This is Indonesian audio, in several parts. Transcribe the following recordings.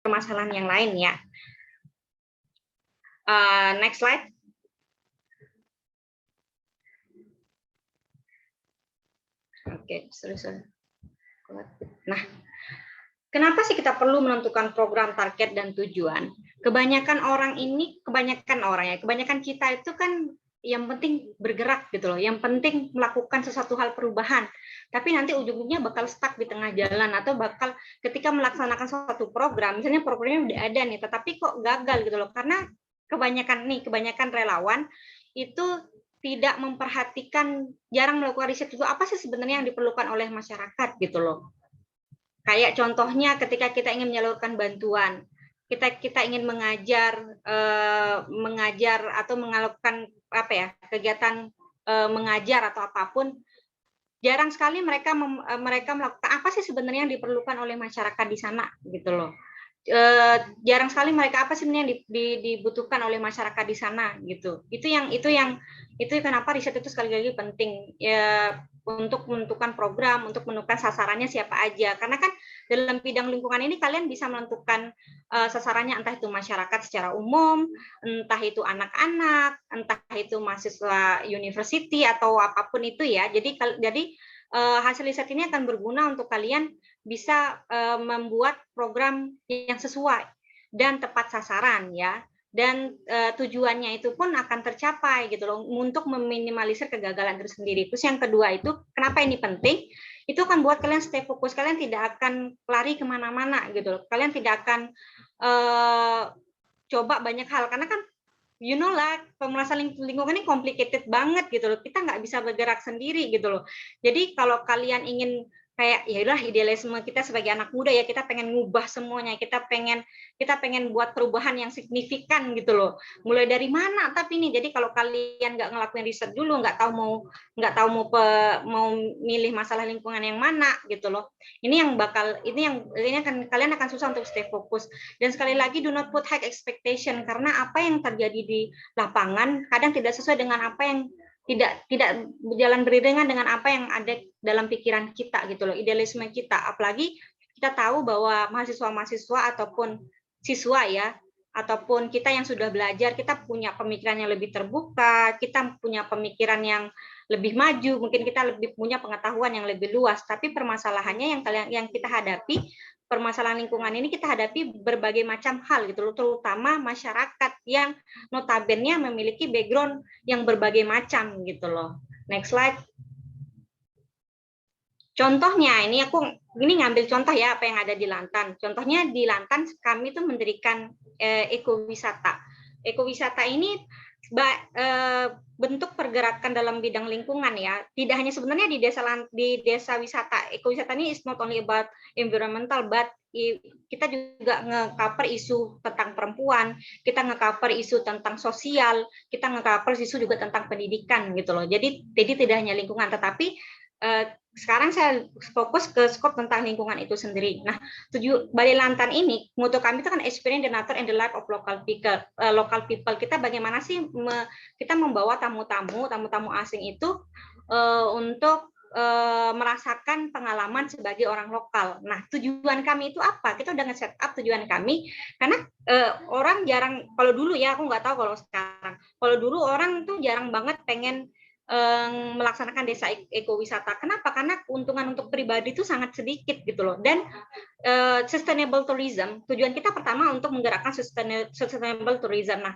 permasalahan yang lain ya. Next slide. Oke, sorry. Nah, kenapa sih kita perlu menentukan program, target, dan tujuan? Kebanyakan kita itu kan yang penting bergerak gitu loh, yang penting melakukan sesuatu hal perubahan. Tapi nanti ujung-ujungnya bakal stuck di tengah jalan atau bakal ketika melaksanakan suatu program, misalnya programnya udah ada nih, tetapi kok gagal gitu loh, karena kebanyakan relawan itu tidak memperhatikan, jarang melakukan riset itu apa sih sebenarnya yang diperlukan oleh masyarakat gitu loh. Kayak contohnya ketika kita ingin menyalurkan bantuan, kita ingin mengajar atau melakukan kegiatan mengajar atau apapun, jarang sekali mereka melakukan apa sih sebenarnya yang diperlukan oleh masyarakat di sana gitu loh. Jarang sekali mereka apa sih sebenarnya dibutuhkan oleh masyarakat di sana gitu. Itu kenapa riset itu sekali lagi penting ya, untuk menentukan program, untuk menentukan sasarannya siapa aja. Karena kan dalam bidang lingkungan ini kalian bisa menentukan sasarannya, entah itu masyarakat secara umum, entah itu anak-anak, entah itu mahasiswa university atau apapun itu ya. Jadi hasil riset ini akan berguna untuk kalian bisa membuat program yang sesuai dan tepat sasaran ya. Dan tujuannya itu pun akan tercapai gitu loh, untuk meminimalisir kegagalan itu sendiri. Terus yang kedua itu, kenapa ini penting? Itu akan buat kalian stay fokus, kalian tidak akan lari kemana-mana gitu loh. Kalian tidak akan coba banyak hal, karena kan you know lah, pemerasan lingkungan ini complicated banget gitu loh. Kita nggak bisa bergerak sendiri gitu loh. Jadi kalau kalian ingin kayak ya udah, idealisme kita sebagai anak muda ya, kita pengen ngubah semuanya, kita pengen buat perubahan yang signifikan gitu loh. Mulai dari mana tapi ini, jadi kalau kalian nggak ngelakuin riset dulu, nggak tahu mau milih masalah lingkungan yang mana gitu loh. Ini kalian akan susah untuk stay fokus. Dan sekali lagi, do not put high expectation, karena apa yang terjadi di lapangan kadang tidak sesuai dengan apa yang tidak berjalan beriringan dengan apa yang ada dalam pikiran kita gitu loh, idealisme kita. Apalagi kita tahu bahwa mahasiswa-mahasiswa ataupun siswa ya, ataupun kita yang sudah belajar, kita punya pemikiran yang lebih terbuka, kita punya pemikiran yang lebih maju, mungkin kita lebih punya pengetahuan yang lebih luas. Tapi permasalahannya yang kita hadapi, permasalahan lingkungan ini kita hadapi berbagai macam hal gitu loh, terutama masyarakat yang notabene memiliki background yang berbagai macam gitu loh. Next slide. Contohnya ini ngambil contoh ya apa yang ada di Lantan. Contohnya di Lantan kami tuh mendirikan ekowisata. Ekowisata ini bentuk pergerakan dalam bidang lingkungan ya. Tidak hanya sebenarnya di desa wisata. Ekowisata ini is not only about environmental, but kita juga nge-cover isu tentang perempuan, kita nge-cover isu tentang sosial, kita nge-cover isu juga tentang pendidikan gitu loh. Jadi tidak hanya lingkungan, tetapi sekarang saya fokus ke skop tentang lingkungan itu sendiri. Nah, Bali Lantan ini, moto kami itu kan experience the nature and the life of local people. Kita bagaimana sih kita membawa tamu-tamu asing itu untuk merasakan pengalaman sebagai orang lokal. Nah, tujuan kami itu apa? Kita udah nge-set up tujuan kami, karena orang jarang, kalau dulu ya, aku nggak tahu kalau sekarang. Kalau dulu orang tuh jarang banget pengen melaksanakan desa ekowisata. Kenapa? Karena keuntungan untuk pribadi itu sangat sedikit gitu loh. Dan sustainable tourism, tujuan kita pertama untuk menggerakkan sustainable tourism. Nah,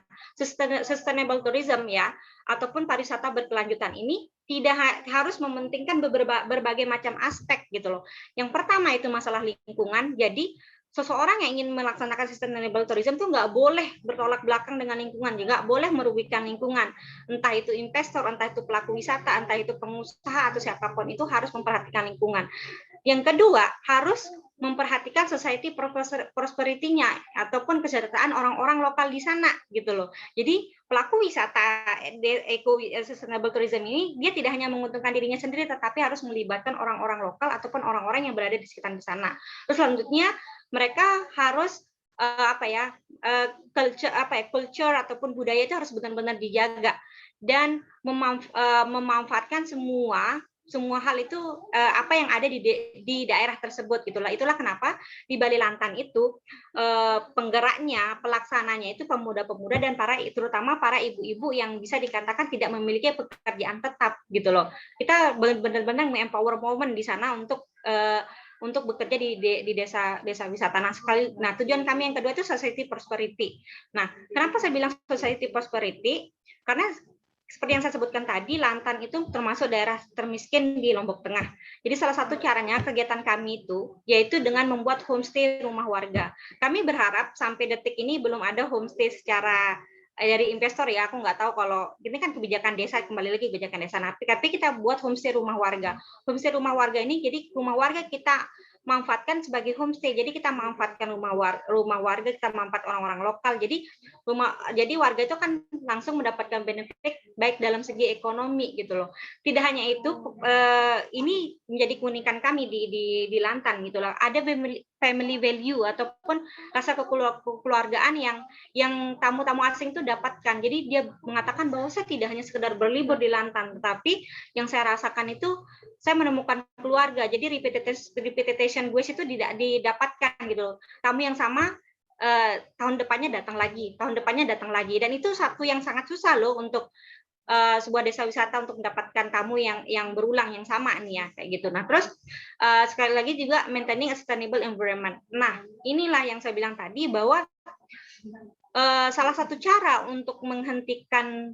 sustainable tourism ya, ataupun pariwisata berkelanjutan ini tidak harus mementingkan berbagai macam aspek gitu loh. Yang pertama itu masalah lingkungan. Jadi seseorang yang ingin melaksanakan sustainable tourism itu nggak boleh bertolak belakang dengan lingkungan, juga boleh merugikan lingkungan. Entah itu investor, entah itu pelaku wisata, entah itu pengusaha atau siapapun, itu harus memperhatikan lingkungan. Yang kedua, harus memperhatikan society prosperity-nya ataupun kesejahteraan orang-orang lokal di sana gitu loh. Jadi pelaku wisata sustainable tourism ini dia tidak hanya menguntungkan dirinya sendiri, tetapi harus melibatkan orang-orang lokal ataupun orang-orang yang berada di sekitar di sana. Terus selanjutnya mereka harus culture ataupun budaya itu harus benar-benar dijaga dan memanfaatkan semua semua hal itu apa yang ada di daerah tersebut gitulah. Itulah kenapa di Bali Lantan itu penggeraknya, pelaksananya itu pemuda-pemuda dan terutama para ibu-ibu yang bisa dikatakan tidak memiliki pekerjaan tetap gitu loh. Kita benar-benar empower momen di sana untuk bekerja di desa wisata. Nah, tujuan kami yang kedua itu society prosperity. Nah, kenapa saya bilang society prosperity? Karena seperti yang saya sebutkan tadi, Lantan itu termasuk daerah termiskin di Lombok Tengah. Jadi salah satu caranya kegiatan kami itu yaitu dengan membuat homestay rumah warga. Kami berharap sampai detik ini belum ada homestay secara dari investor ya. Aku nggak tahu kalau ini kan kebijakan desa, kembali lagi kebijakan desa. Tapi kita buat homestay rumah warga. Homestay rumah warga ini jadi rumah warga kita manfaatkan sebagai homestay. Jadi kita manfaatkan rumah warga, kita manfaat orang-orang lokal. Jadi warga itu kan langsung mendapatkan benefit baik dalam segi ekonomi gitu loh. Tidak hanya itu, ini menjadi keunikan kami di Lantan gitu loh. Ada family value ataupun rasa kekeluargaan yang tamu-tamu asing itu dapatkan. Jadi dia mengatakan bahwa saya tidak hanya sekedar berlibur di Lantan, tetapi yang saya rasakan itu saya menemukan keluarga. Jadi repetition gue itu tidak didapatkan gitu loh. Tamu yang sama tahun depannya datang lagi, dan itu satu yang sangat susah loh untuk sebuah desa wisata untuk mendapatkan tamu yang berulang yang sama nih ya kayak gitu. Nah terus sekali lagi juga maintaining a sustainable environment. Nah inilah yang saya bilang tadi bahwa salah satu cara untuk menghentikan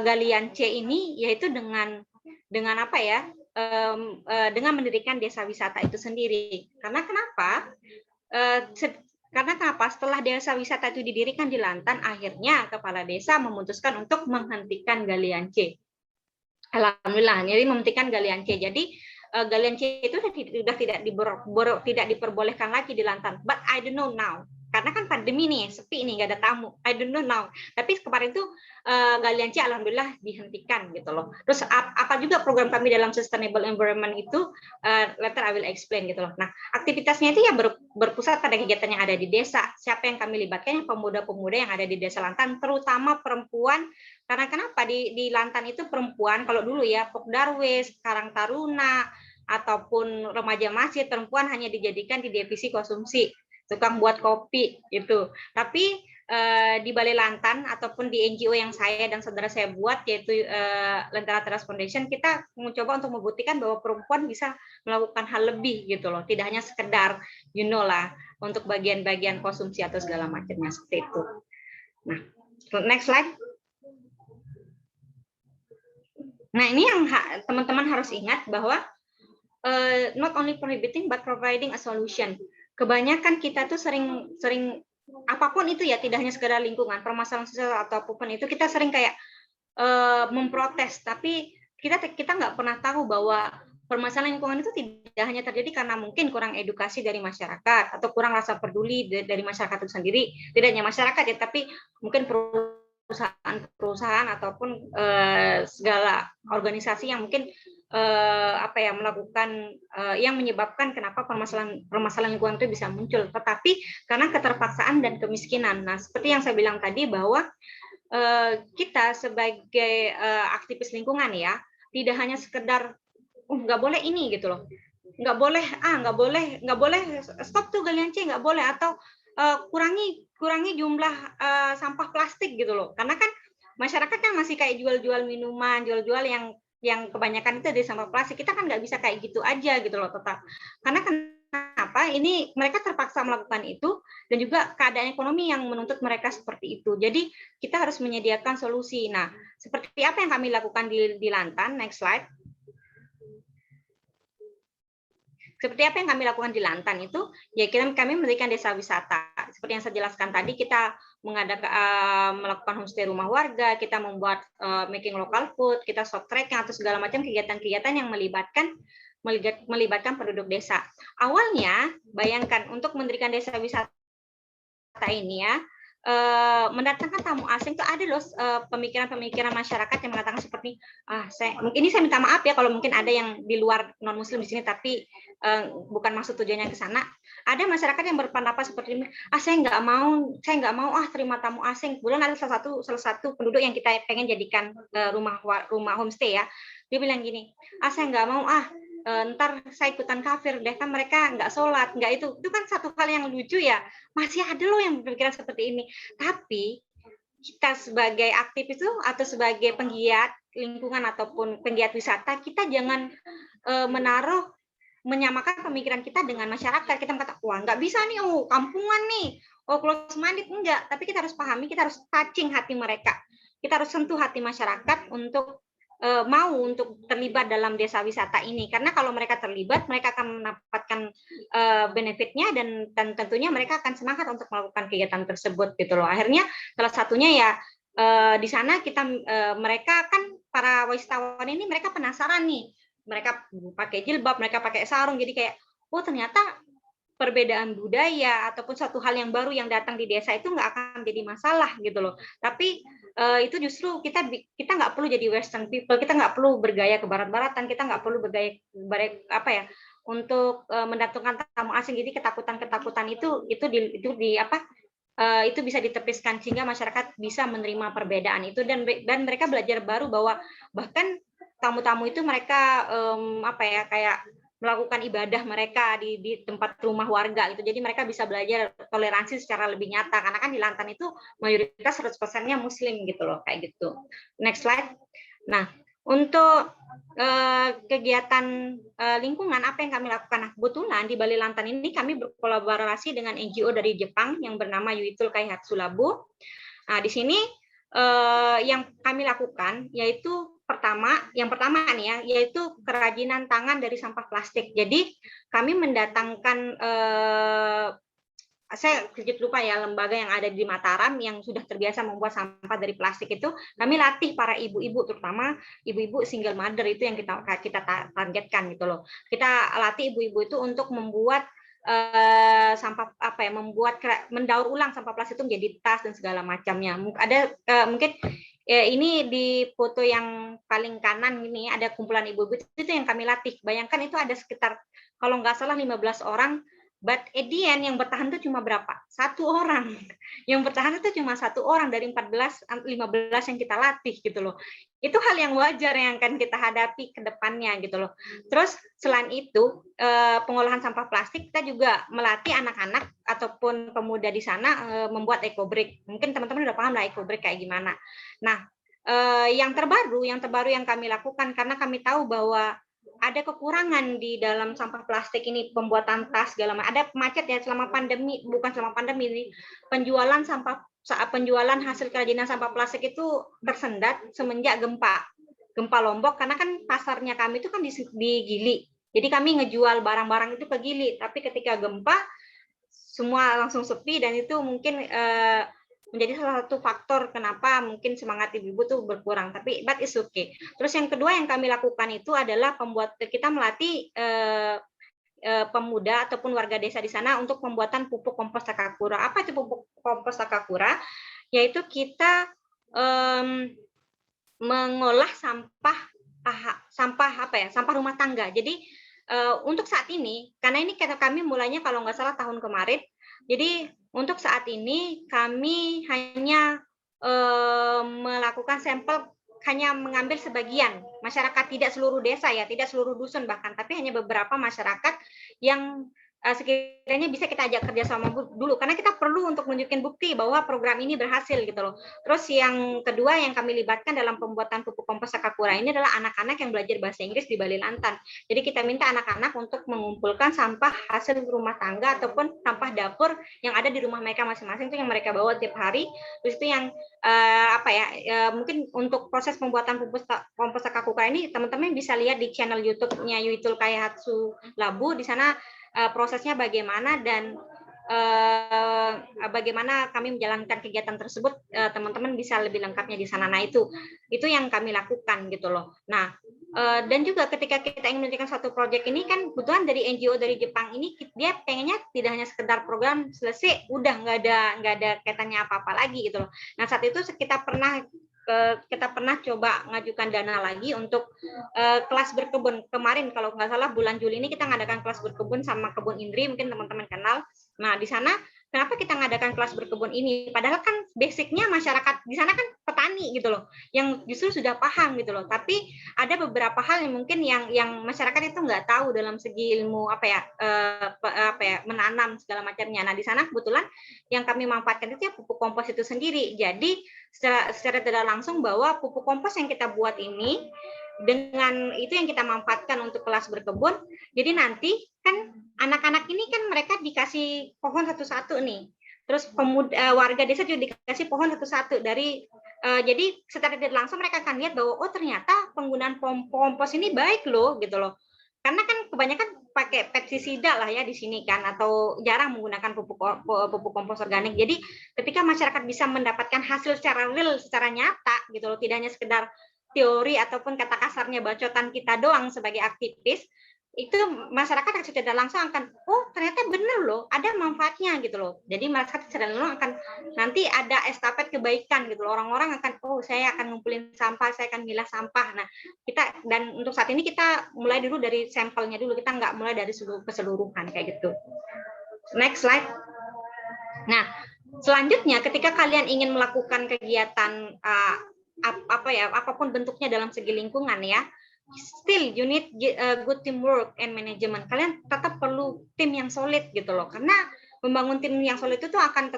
galian C ini yaitu dengan apa ya? Dengan mendirikan desa wisata itu sendiri. Karena kenapa? Karena kenapa? Setelah desa wisata itu didirikan di Lantan, akhirnya kepala desa memutuskan untuk menghentikan galian C. Alhamdulillah, jadi menghentikan galian C. Jadi galian C itu sudah tidak diperbolehkan lagi di Lantan. But I don't know now. Karena kan pandemi nih, sepi nih, nggak ada tamu. I don't know now. Tapi kemarin itu galian C alhamdulillah dihentikan gitu loh. Terus apa juga program kami dalam sustainable environment itu later I will explain gitu loh. Nah, aktivitasnya itu ya berpusat pada kegiatan yang ada di desa. Siapa yang kami libatkan? Pemuda-pemuda yang ada di Desa Lantan, terutama perempuan. Karena kenapa di Lantan itu perempuan, kalau dulu ya Pokdarwes, Karang Taruna, ataupun remaja masjid, perempuan hanya dijadikan di divisi konsumsi, tukang buat kopi gitu. Tapi di Balai Lantan ataupun di NGO yang saya dan saudara saya buat yaitu Lentera Teras Foundation, kita mencoba untuk membuktikan bahwa perempuan bisa melakukan hal lebih gitu loh, tidak hanya sekedar lah untuk bagian-bagian konsumsi atau segala macamnya seperti itu. Nah, next slide. Nah, ini yang teman-teman harus ingat bahwa not only prohibiting but providing a solution. Kebanyakan kita tuh sering apapun itu ya, tidak hanya sekedar lingkungan, permasalahan sosial atau apapun itu, kita sering kayak memprotes, tapi kita nggak pernah tahu bahwa permasalahan lingkungan itu tidak hanya terjadi karena mungkin kurang edukasi dari masyarakat atau kurang rasa peduli dari masyarakat itu sendiri. Tidak hanya masyarakat ya, tapi mungkin perusahaan ataupun segala organisasi yang mungkin melakukan yang menyebabkan kenapa permasalahan lingkungan itu bisa muncul, tetapi karena keterpaksaan dan kemiskinan. Nah, seperti yang saya bilang tadi bahwa kita sebagai aktivis lingkungan ya, tidak hanya sekedar nggak boleh ini gitu loh, nggak boleh stop tuh galian C, nggak boleh, atau kurangi jumlah sampah plastik gitu loh, karena kan masyarakat kan masih kayak jual-jual minuman, jual-jual yang kebanyakan itu dari sampah plastik. Kita kan nggak bisa kayak gitu aja gitu loh tetap, karena kenapa ini mereka terpaksa melakukan itu dan juga keadaan ekonomi yang menuntut mereka seperti itu. Jadi kita harus menyediakan solusi. Nah, seperti apa yang kami lakukan di Lantan? Next slide. Seperti apa yang kami lakukan di Lantan itu, ya kami mendirikan desa wisata. Seperti yang saya jelaskan tadi, kita melakukan homestay rumah warga, kita membuat making local food, kita shop trekking atau segala macam kegiatan-kegiatan yang melibatkan penduduk desa. Awalnya, bayangkan untuk mendirikan desa wisata ini ya, mendatangkan tamu asing itu ada loh pemikiran-pemikiran masyarakat yang mengatakan seperti ini saya minta maaf ya kalau mungkin ada yang di luar non muslim di sini tapi bukan maksud tujuannya ke sana. Ada masyarakat yang berpendapat seperti ini, saya nggak mau terima tamu asing. Kemudian ada salah satu penduduk yang kita pengen jadikan rumah homestay ya. Dia bilang gini, saya nggak mau ntar saya ikutan kafir deh, kan mereka nggak sholat, nggak itu kan satu hal yang lucu ya, masih ada loh yang berpikiran seperti ini. Tapi kita sebagai aktivis itu atau sebagai penggiat lingkungan ataupun penggiat wisata, kita jangan menyamakan pemikiran kita dengan masyarakat. Kita mengatakan, wah nggak bisa nih, kampungan nih, close minded, enggak. Tapi kita harus pahami, kita harus touching hati mereka. Kita harus sentuh hati masyarakat untuk mau untuk terlibat dalam desa wisata ini, karena kalau mereka terlibat, mereka akan mendapatkan benefitnya dan tentunya mereka akan semangat untuk melakukan kegiatan tersebut gitu loh. Akhirnya salah satunya ya di sana mereka kan para wisatawan ini mereka penasaran nih, mereka pakai jilbab, mereka pakai sarung, jadi kayak ternyata perbedaan budaya ataupun suatu hal yang baru yang datang di desa itu nggak akan jadi masalah gitu loh. Tapi itu justru kita nggak perlu jadi Western people, kita nggak perlu bergaya ke barat-baratan, kita nggak perlu bergaya untuk mendatangkan tamu asing. Jadi ketakutan itu bisa ditepiskan sehingga masyarakat bisa menerima perbedaan itu dan mereka belajar baru bahwa bahkan tamu-tamu itu mereka kayak melakukan ibadah mereka di tempat rumah warga gitu. Jadi mereka bisa belajar toleransi secara lebih nyata karena kan di Lantan itu mayoritas 100%-nya muslim gitu loh, kayak gitu. Next slide. Nah, untuk kegiatan lingkungan apa yang kami lakukan? Nah, kebetulan di Bali Lantan ini kami berkolaborasi dengan NGO dari Jepang yang bernama Yuitul Kaihatsu Labo. Nah, di sini yang kami lakukan yaitu yang pertama nih ya, yaitu kerajinan tangan dari sampah plastik. Jadi kami mendatangkan saya sedikit lupa ya, lembaga yang ada di Mataram yang sudah terbiasa membuat sampah dari plastik itu, kami latih para ibu-ibu, terutama ibu-ibu single mother itu yang kita targetkan gitu loh. Kita latih ibu-ibu itu untuk membuat sampah mendaur ulang sampah plastik itu menjadi tas dan segala macamnya. Ada mungkin ini di foto yang paling kanan ini ada kumpulan ibu-ibu itu yang kami latih. Bayangkan itu ada sekitar kalau nggak salah 15 orang. But at the end yang bertahan itu cuma berapa? 1 orang. Yang bertahan itu cuma 1 orang dari 15 yang kita latih gitu loh. Itu hal yang wajar yang akan kita hadapi ke depannya gitu loh. Terus selain itu pengolahan sampah plastik kita juga melatih anak-anak ataupun pemuda di sana membuat eco-brick. Mungkin teman-teman udah paham lah eco-brick kayak gimana. Nah, yang terbaru yang kami lakukan karena kami tahu bahwa ada kekurangan di dalam sampah plastik ini, pembuatan tas segala macam. Ada macet ya selama pandemi, bukan selama pandemi ini, penjualan hasil kerajinan sampah plastik itu tersendat semenjak gempa Lombok, karena kan pasarnya kami itu kan di Gili. Jadi kami ngejual barang-barang itu ke Gili, tapi ketika gempa semua langsung sepi dan itu mungkin menjadi salah satu faktor kenapa mungkin semangat ibu-ibu tuh berkurang, tapi but it's okay. Terus yang kedua yang kami lakukan itu adalah kita melatih pemuda ataupun warga desa di sana untuk pembuatan pupuk kompos Takakura. Apa itu pupuk kompos Takakura? Yaitu kita mengolah sampah rumah tangga. Jadi untuk saat ini, karena ini kami mulainya kalau nggak salah tahun kemarin, jadi untuk saat ini kami hanya melakukan sampel, hanya mengambil sebagian masyarakat, tidak seluruh desa ya, tidak seluruh dusun bahkan, tapi hanya beberapa masyarakat yang sekiranya bisa kita ajak kerjasama dulu, karena kita perlu untuk menunjukkan bukti bahwa program ini berhasil gitu loh. Terus yang kedua yang kami libatkan dalam pembuatan pupuk kompos Takakura ini adalah anak-anak yang belajar bahasa Inggris di Bali Lantan. Jadi kita minta anak-anak untuk mengumpulkan sampah hasil rumah tangga ataupun sampah dapur yang ada di rumah mereka masing-masing, itu yang mereka bawa tiap hari. Terus itu yang mungkin untuk proses pembuatan pupuk kompos Takakura ini teman-teman bisa lihat di channel YouTube-nya Yuitul Kaihatsu Labo. Di sana prosesnya bagaimana dan bagaimana kami menjalankan kegiatan tersebut, teman-teman bisa lebih lengkapnya di sana. Nah itu yang kami lakukan gitu loh. Nah Dan juga ketika kita ingin menunjukkan satu proyek ini kan kebetulan dari NGO dari Jepang ini dia pengennya tidak hanya sekedar program selesai udah nggak ada kaitannya apa-apa lagi gitu loh. Nah saat itu kita pernah coba ngajukan dana lagi untuk kelas berkebun. Kemarin kalau nggak salah bulan Juli ini kita ngadakan kelas berkebun sama Kebun Indri, mungkin teman-teman kenal. Nah di sana kenapa kita ngadakan kelas berkebun ini? Padahal kan basicnya masyarakat di sana kan petani gitu loh, yang justru sudah paham gitu loh. Tapi ada beberapa hal yang mungkin yang masyarakat itu nggak tahu dalam segi ilmu menanam segala macamnya. Nah di sana kebetulan yang kami manfaatkan itu ya pupuk kompos itu sendiri. Jadi secara tidak langsung bahwa pupuk kompos yang kita buat ini dengan itu yang kita manfaatkan untuk kelas berkebun. Jadi nanti kan anak-anak ini kan mereka dikasih pohon satu-satu nih. Terus warga desa juga dikasih pohon satu-satu dari jadi secara tidak langsung mereka akan lihat bahwa oh ternyata penggunaan kompos ini baik loh gitu loh. Karena kan kebanyakan pakai pestisida lah ya di sini kan atau jarang menggunakan pupuk kompos organik. Jadi ketika masyarakat bisa mendapatkan hasil secara real, secara nyata gitu loh, tidak hanya sekedar teori ataupun kata kasarnya bacotan kita doang sebagai aktivis, itu masyarakat secara langsung akan oh ternyata benar loh ada manfaatnya gitu loh. Jadi masyarakat secara langsung akan nanti ada estafet kebaikan gitu loh. Orang-orang akan oh saya akan ngumpulin sampah, saya akan milah sampah. Nah kita dan untuk saat ini kita mulai dulu dari sampelnya dulu, kita nggak mulai dari keseluruhan kayak gitu. Next slide. Nah selanjutnya ketika kalian ingin melakukan kegiatan apapun bentuknya dalam segi lingkungan ya, still you need good teamwork and management. Kalian tetap perlu tim yang solid gitu loh, karena membangun tim yang solid itu akan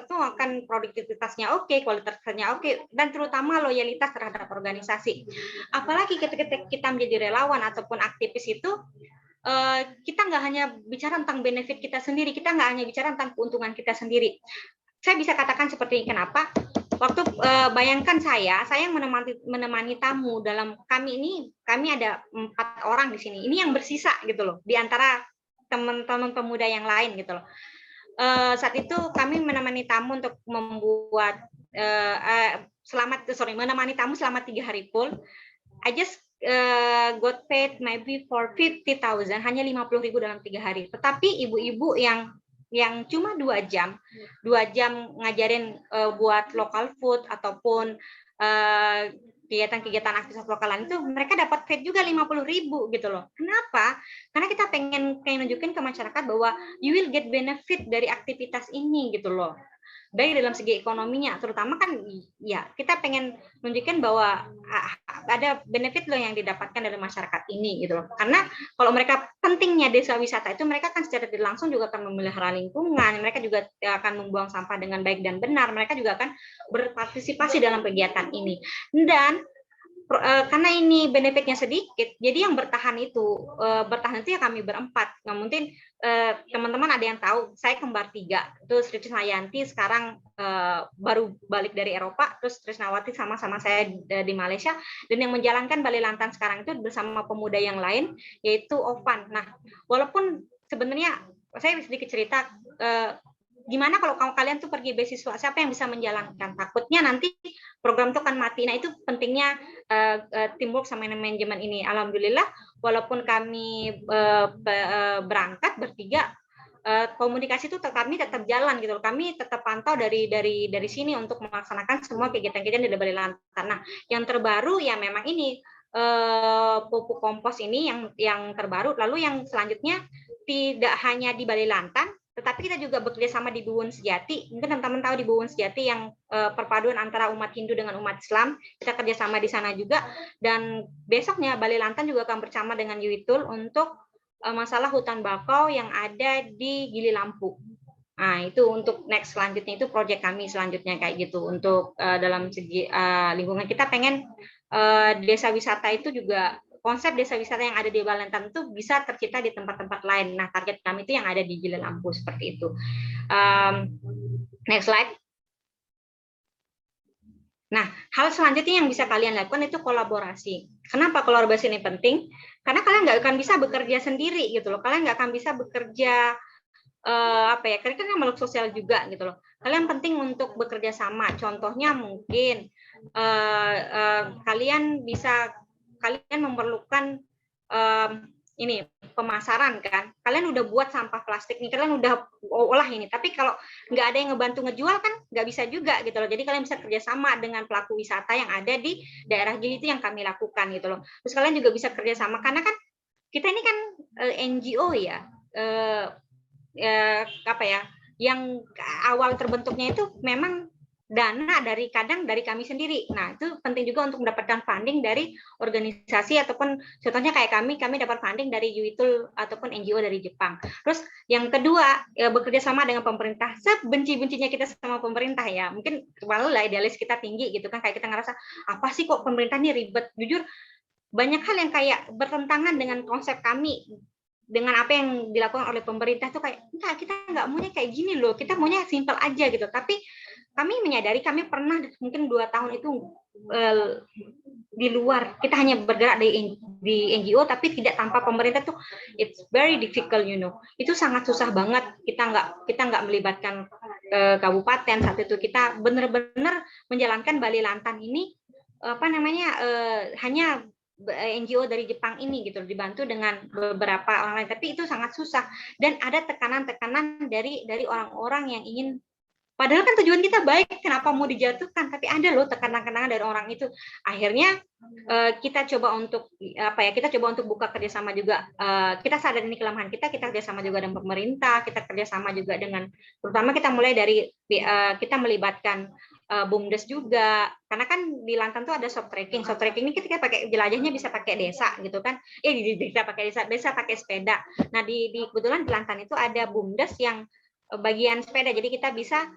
produktivitasnya oke, kualitasnya oke, dan terutama loyalitas terhadap organisasi. Apalagi ketika kita menjadi relawan ataupun aktivis itu kita nggak hanya bicara tentang benefit kita sendiri, kita nggak hanya bicara tentang keuntungan kita sendiri. Saya bisa katakan seperti ini, kenapa? Waktu bayangkan saya yang menemani tamu dalam kami ada 4 orang di sini. Ini yang bersisa gitu loh di antara teman-teman pemuda yang lain gitu loh. Saat itu kami menemani tamu untuk membuat menemani tamu selama 3 hari full. I just got paid maybe for 50,000, hanya 50.000 dalam 3 hari. Tetapi ibu-ibu yang cuma 2 jam ngajarin buat local food ataupun kegiatan-kegiatan aktivitas lokalan itu mereka dapat paid juga 50.000 gitu loh. Kenapa? Karena kita pengen nunjukin ke masyarakat bahwa you will get benefit dari aktivitas ini gitu loh. Baik dalam segi ekonominya, terutama kan ya kita pengen nunjukin bahwa ada benefit loh yang didapatkan dari masyarakat ini gitu loh. Karena kalau mereka pentingnya desa wisata itu mereka kan secara tidak langsung juga akan memelihara lingkungan, mereka juga akan membuang sampah dengan baik dan benar, mereka juga akan berpartisipasi dalam kegiatan ini. Dan karena ini benefitnya sedikit, jadi yang bertahan itu ya kami berempat. Nah, mungkin teman-teman ada yang tahu, saya kembar 3. Terus Trisnayanti sekarang baru balik dari Eropa, terus Trisnawati sama-sama saya di Malaysia, dan yang menjalankan Balai Lantan sekarang itu bersama pemuda yang lain, yaitu Ovan. Nah, walaupun sebenarnya saya sedikit cerita, gimana kalau kalian tuh pergi beasiswa, siapa yang bisa menjalankan? Takutnya nanti program itu akan mati. Nah itu pentingnya teamwork sama manajemen ini. Alhamdulillah walaupun kami berangkat bertiga, komunikasi itu kami tetap jalan gitu. Kami tetap pantau dari sini untuk melaksanakan semua kegiatan-kegiatan di Balai Lantan. Nah yang terbaru ya memang ini pupuk kompos ini yang terbaru. Lalu yang selanjutnya tidak hanya di Balai Lantan, tetapi kita juga bekerja sama di Buwun Sejati. Mungkin teman-teman tahu di Buwun Sejati yang perpaduan antara umat Hindu dengan umat Islam. Kita kerjasama di sana juga. Dan besoknya Balai Lantan juga akan bersama dengan Yuitul untuk masalah hutan bakau yang ada di Gili Lampu. Nah itu untuk next selanjutnya, itu proyek kami selanjutnya kayak gitu. Untuk dalam segi lingkungan kita pengen desa wisata itu juga, konsep desa wisata yang ada di Balai Lantan itu bisa tercipta di tempat-tempat lain. Nah, target kami itu yang ada di Gili Lampu seperti itu. Next slide. Nah, hal selanjutnya yang bisa kalian lakukan itu kolaborasi. Kenapa kolaborasi ini penting? Karena kalian nggak akan bisa bekerja sendiri gitu loh. Kalian nggak akan bisa bekerja kalian kan makhluk sosial juga gitu loh. Kalian penting untuk bekerja sama. Contohnya mungkin kalian bisa kalian memerlukan ini pemasaran kan, kalian udah buat sampah plastik nih, kalian udah olah ini, tapi kalau nggak ada yang ngebantu ngejual kan nggak bisa juga gitu loh. Jadi kalian bisa kerjasama dengan pelaku wisata yang ada di daerah Gili, itu yang kami lakukan gitu loh. Terus kalian juga bisa kerjasama karena kan kita ini kan NGO ya, apa ya, yang awal terbentuknya itu memang dana dari kami sendiri. Nah, itu penting juga untuk mendapatkan funding dari organisasi ataupun contohnya kayak kami dapat funding dari UITUL ataupun NGO dari Jepang. Terus yang kedua, bekerja sama dengan pemerintah. Sebenci-bencinya kita sama pemerintah ya. Mungkin walau lah idealis kita tinggi gitu kan, kayak kita ngerasa apa sih kok pemerintah ini ribet. Jujur banyak hal yang kayak bertentangan dengan konsep kami, dengan apa yang dilakukan oleh pemerintah tuh kayak enggak, kita nggak maunya kayak gini loh, kita maunya simpel aja gitu. Tapi kami menyadari kami pernah mungkin 2 tahun itu di luar, kita hanya bergerak di NGO tapi tidak tanpa pemerintah tuh it's very difficult, you know. Itu sangat susah banget. Kita nggak melibatkan kabupaten. Saat itu kita benar-benar menjalankan Bali Lantan ini apa namanya hanya NGO dari Jepang ini gitu, dibantu dengan beberapa orang lain, tapi itu sangat susah dan ada tekanan-tekanan dari orang-orang yang ingin, padahal kan tujuan kita baik, kenapa mau dijatuhkan, tapi ada loh tekanan-tekanan dari orang itu. Akhirnya kita coba untuk kita coba untuk buka kerjasama juga, kita sadar ini kelemahan kita kerjasama juga dengan pemerintah, kita kerjasama juga dengan, terutama kita mulai dari kita melibatkan BUMDes juga, karena kan di Lantan tuh ada soft trekking ini kita pakai jelajahnya bisa pakai desa gitu kan, bisa pakai desa pakai sepeda. Nah di kebetulan di Lantan itu ada BUMDes yang bagian sepeda, jadi kita bisa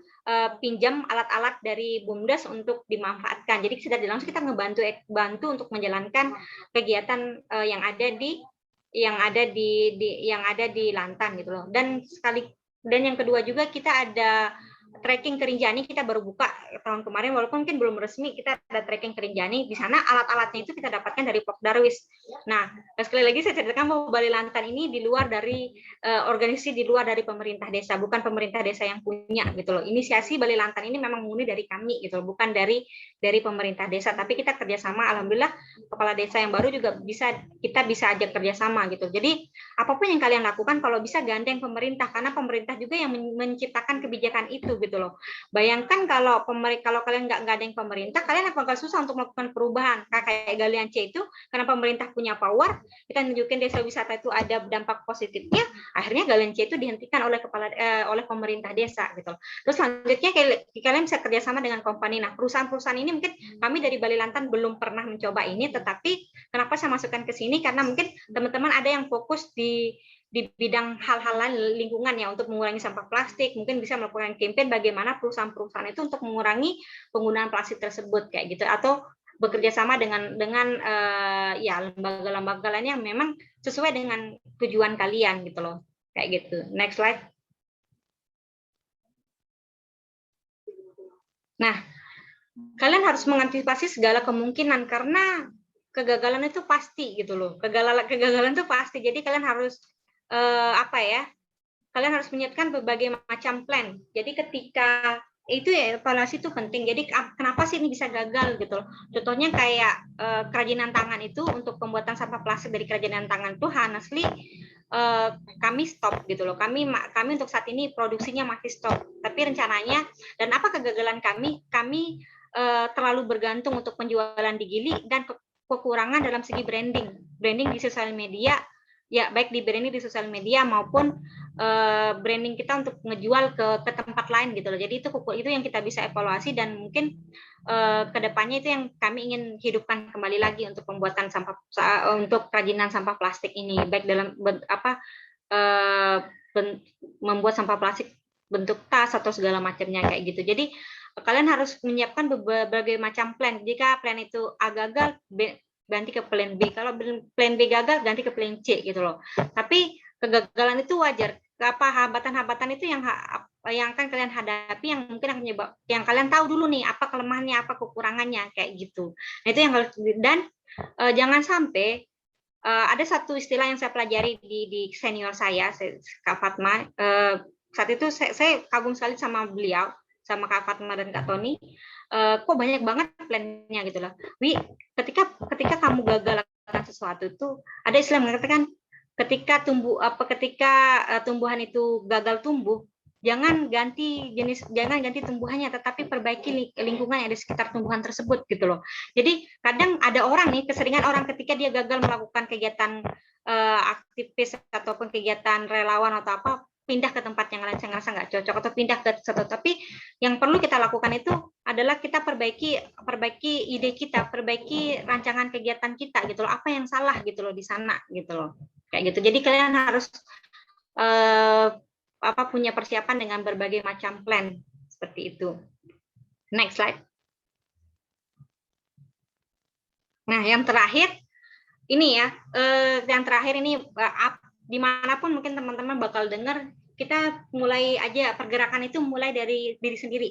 pinjam alat-alat dari BUMDes untuk dimanfaatkan. Jadi sudah langsung kita bantu untuk menjalankan kegiatan yang ada di Lantan gitu loh. Dan yang kedua juga kita ada trekking ke Rinjani, kita baru buka tahun kemarin, walaupun mungkin belum resmi, kita ada trekking ke Rinjani. Di sana alat-alatnya itu kita dapatkan dari Pok Darwis. Nah, sekali lagi saya ceritakan bahwa Bali Lantan ini di luar dari organisasi, di luar dari pemerintah desa, bukan pemerintah desa yang punya gitu loh. Inisiasi Bali Lantan ini memang murni dari kami gitu loh, bukan dari pemerintah desa, tapi kita kerjasama. Alhamdulillah kepala desa yang baru juga kita bisa ajak kerjasama gitu. Jadi apapun yang kalian lakukan kalau bisa gandeng pemerintah, karena pemerintah juga yang menciptakan kebijakan itu gitu loh. Bayangkan kalau kalian nggak gandeng pemerintah, kalian akan susah untuk melakukan perubahan. Kayak Galian C itu, karena pemerintah punya power, kita nunjukin desa wisata itu ada dampak positifnya, akhirnya Galian C itu dihentikan oleh pemerintah desa gitu loh. Terus selanjutnya kalian bisa kerjasama dengan company. Nah, perusahaan-perusahaan ini mungkin kami dari Bali Lantan belum pernah mencoba ini, tetapi kenapa saya masukkan ke sini, karena mungkin teman-teman ada yang fokus di bidang hal-hal lingkungan ya, untuk mengurangi sampah plastik, mungkin bisa melakukan campaign bagaimana perusahaan-perusahaan itu untuk mengurangi penggunaan plastik tersebut kayak gitu, atau bekerja sama dengan ya lembaga-lembaga lain yang memang sesuai dengan tujuan kalian gitu loh, kayak gitu. Next slide. Nah, kalian harus mengantisipasi segala kemungkinan karena kegagalan itu pasti gitu loh. Kegagalan itu pasti. Jadi kalian harus kalian harus menyiapkan berbagai macam plan. Jadi ketika itu ya, evaluasi itu penting. Jadi kenapa sih ini bisa gagal gitu loh. Contohnya kayak kerajinan tangan itu, untuk pembuatan sampah plastik dari kerajinan tangan tuh honestly kami stop gitu loh. Kami untuk saat ini produksinya masih stop. Tapi rencananya, dan apa kegagalan kami terlalu bergantung untuk penjualan di Gili dan kekurangan dalam segi branding di sosial media, ya baik di branding di sosial media maupun branding kita untuk ngejual ke tempat lain gitu loh. Jadi itu yang kita bisa evaluasi, dan mungkin kedepannya itu yang kami ingin hidupkan kembali lagi untuk pembuatan untuk kerajinan sampah plastik ini, baik dalam membuat sampah plastik bentuk tas atau segala macamnya kayak gitu. Jadi kalian harus menyiapkan berbagai macam plan. Jika plan itu gagal, ganti ke plan B. Kalau plan B gagal, ganti ke plan C gitu loh. Tapi kegagalan itu wajar. Hambatan-hambatan itu yang akan kalian hadapi, yang mungkin akan yang kalian tahu dulu nih, apa kelemahannya, apa kekurangannya kayak gitu. Nah, itu yang harus, dan jangan sampai ada satu istilah yang saya pelajari di senior saya, Kak Fatma. Saat itu saya kagum sekali sama beliau. sama Kak Fatma dan Kak Tony, kok banyak banget plan-nya gitu loh. Ketika kamu gagal lakukan sesuatu itu ada istilah mengatakan ketika tumbuhan itu gagal tumbuh, jangan ganti tumbuhannya, tetapi perbaiki lingkungan yang ada di sekitar tumbuhan tersebut gitu loh. Jadi kadang ada orang nih, keseringan orang ketika dia gagal melakukan kegiatan aktivis ataupun kegiatan relawan atau apa, pindah ke tempat yang lain, saya ngerasa nggak cocok, atau pindah ke satu. Tapi yang perlu kita lakukan itu adalah kita perbaiki ide kita, perbaiki rancangan kegiatan kita gitu loh. Apa yang salah gitu loh di sana gitu loh. Kayak gitu. Jadi kalian harus punya persiapan dengan berbagai macam plan seperti itu. Next slide. Nah, yang terakhir ini ya, dimanapun mungkin teman-teman bakal dengar, kita mulai aja pergerakan itu mulai dari diri sendiri,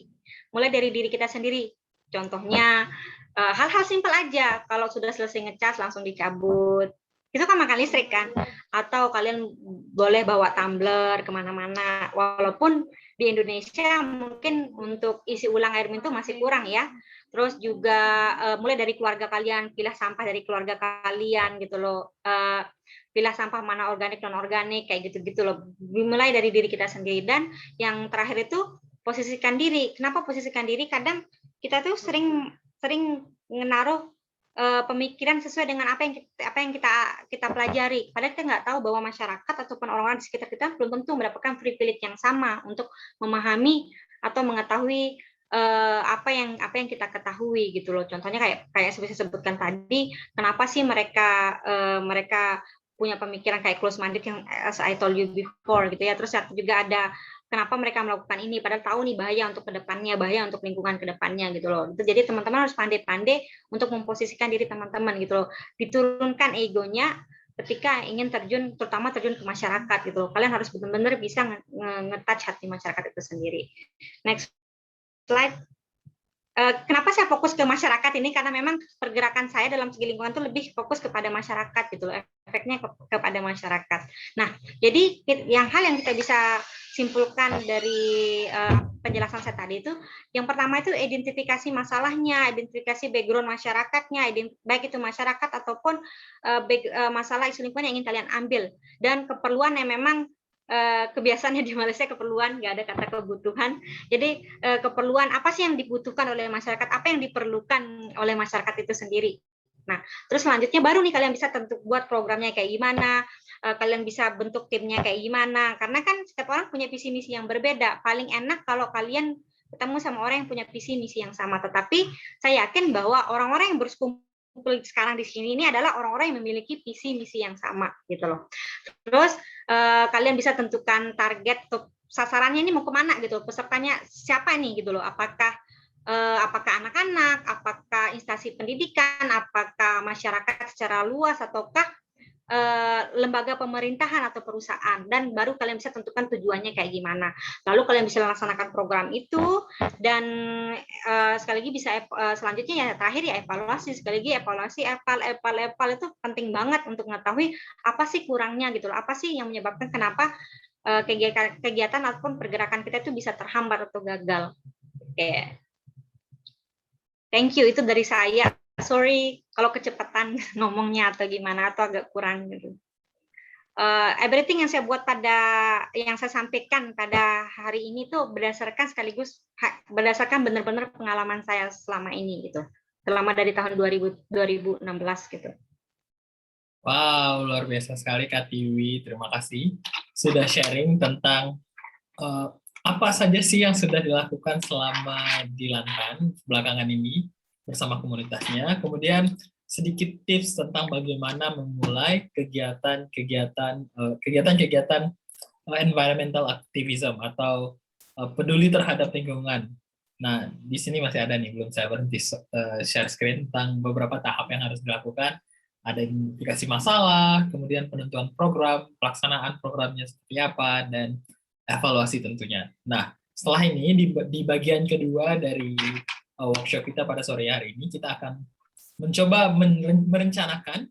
mulai dari diri kita sendiri. Contohnya hal-hal simpel aja, kalau sudah selesai ngecas langsung dicabut, itu kan makan listrik kan, atau kalian boleh bawa tumbler kemana-mana, walaupun di Indonesia mungkin untuk isi ulang air minum itu masih kurang ya. Terus juga mulai dari keluarga kalian, pilah sampah dari keluarga kalian gitu loh, pilah sampah mana organik non organik kayak gitu loh, dimulai dari diri kita sendiri. Dan yang terakhir itu posisikan diri. Kenapa posisikan diri? Kadang kita tuh sering menaruh pemikiran sesuai dengan apa yang kita pelajari. Padahal kita nggak tahu bahwa masyarakat ataupun orang-orang di sekitar kita belum tentu mendapatkan privilege yang sama untuk memahami atau mengetahui apa yang kita ketahui gitu loh. Contohnya kayak saya sebutkan tadi, kenapa sih mereka punya pemikiran kayak close minded yang as I told you before gitu ya. Terus juga ada kenapa mereka melakukan ini padahal tahu nih bahaya untuk kedepannya, bahaya untuk lingkungan kedepannya gitu loh. Jadi teman-teman harus pandai-pandai untuk memposisikan diri teman-teman gitu loh. Diturunkan egonya ketika ingin terutama terjun ke masyarakat gitu loh. Kalian harus benar-benar bisa nge-touch hati masyarakat itu sendiri. Next slide. Kenapa saya fokus ke masyarakat ini? Karena memang pergerakan saya dalam segi lingkungan itu lebih fokus kepada masyarakat gitu loh, efeknya kepada masyarakat. Nah, jadi hal yang kita bisa simpulkan dari penjelasan saya tadi itu, yang pertama itu identifikasi masalahnya, identifikasi background masyarakatnya, baik itu masyarakat ataupun masalah isu lingkungan yang ingin kalian ambil, dan keperluan yang memang kebiasaannya di Malaysia keperluan, nggak ada kata kebutuhan. Jadi keperluan apa sih yang dibutuhkan oleh masyarakat, apa yang diperlukan oleh masyarakat itu sendiri. Nah, terus selanjutnya baru nih kalian bisa buat programnya kayak gimana, kalian bisa bentuk timnya kayak gimana, karena kan setiap orang punya visi misi yang berbeda. Paling enak kalau kalian ketemu sama orang yang punya visi misi yang sama. Tetapi saya yakin bahwa orang-orang yang berkumpul sekarang di sini ini adalah orang-orang yang memiliki visi misi yang sama gitu loh. Terus kalian bisa tentukan target atau sasarannya ini mau kemana gitu, pesertanya siapa nih gitu loh, apakah anak-anak, apakah instansi pendidikan, apakah masyarakat secara luas, ataukah lembaga pemerintahan atau perusahaan, dan baru kalian bisa tentukan tujuannya kayak gimana. Lalu kalian bisa melaksanakan program itu, dan sekali lagi bisa selanjutnya ya terakhir ya evaluasi, sekali lagi evaluasi, eval itu penting banget untuk mengetahui apa sih kurangnya gitu loh, apa sih yang menyebabkan kenapa kegiatan ataupun pergerakan kita itu bisa terhambat atau gagal. Oke. Thank you, itu dari saya. Sorry kalau kecepatan ngomongnya atau gimana atau agak kurang gitu. Everything yang saya buat yang saya sampaikan pada hari ini tuh berdasarkan benar-benar pengalaman saya selama ini gitu. Selama dari tahun 2016 gitu. Wow, luar biasa sekali Kak Tiwi. Terima kasih sudah sharing tentang apa saja sih yang sudah dilakukan selama di Lantan belakangan ini bersama komunitasnya. Kemudian sedikit tips tentang bagaimana memulai kegiatan environmental activism atau peduli terhadap lingkungan. Nah, di sini masih ada nih, belum saya berhenti share screen tentang beberapa tahap yang harus dilakukan. Ada identifikasi masalah, kemudian penentuan program, pelaksanaan programnya seperti apa, dan evaluasi tentunya. Nah, setelah ini di bagian kedua dari workshop kita pada sore hari ini, kita akan mencoba merencanakan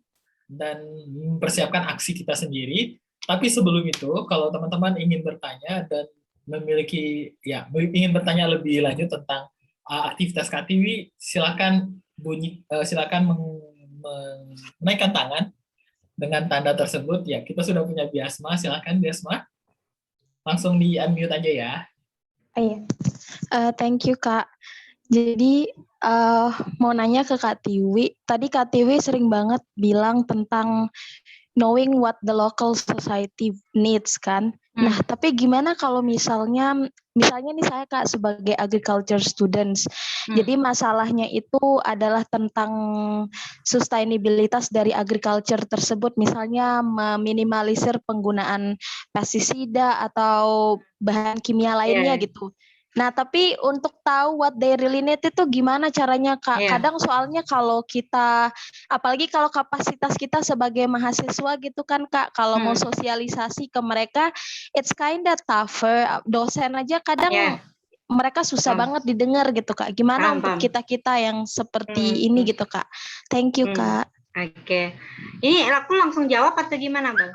dan mempersiapkan aksi kita sendiri. Tapi sebelum itu, kalau teman-teman ingin bertanya dan memiliki ingin bertanya lebih lanjut tentang aktivitas KTW, silakan menaikkan tangan dengan tanda tersebut. Ya, kita sudah punya Biasma, silakan Biasma. Langsung di unmute aja ya. Iya. Thank you Kak. Jadi mau nanya ke Kak Tiwi. Tadi Kak Tiwi sering banget bilang tentang knowing what the local society needs kan. Nah, tapi gimana kalau misalnya nih saya Kak sebagai agriculture students. Jadi masalahnya itu adalah tentang sustainabilitas dari agriculture tersebut, misalnya meminimalisir penggunaan pestisida atau bahan kimia lainnya gitu. Nah, tapi untuk tahu what they really need itu gimana caranya, Kak? Kadang soalnya kalau kita, apalagi kalau kapasitas kita sebagai mahasiswa gitu kan, Kak, kalau mau sosialisasi ke mereka, it's kinda tougher. Dosen aja kadang mereka susah banget didengar gitu, Kak. Gimana untuk kita-kita yang seperti ini gitu, Kak? Thank you, Kak. Oke. Ini aku langsung jawab atau gimana, Bang?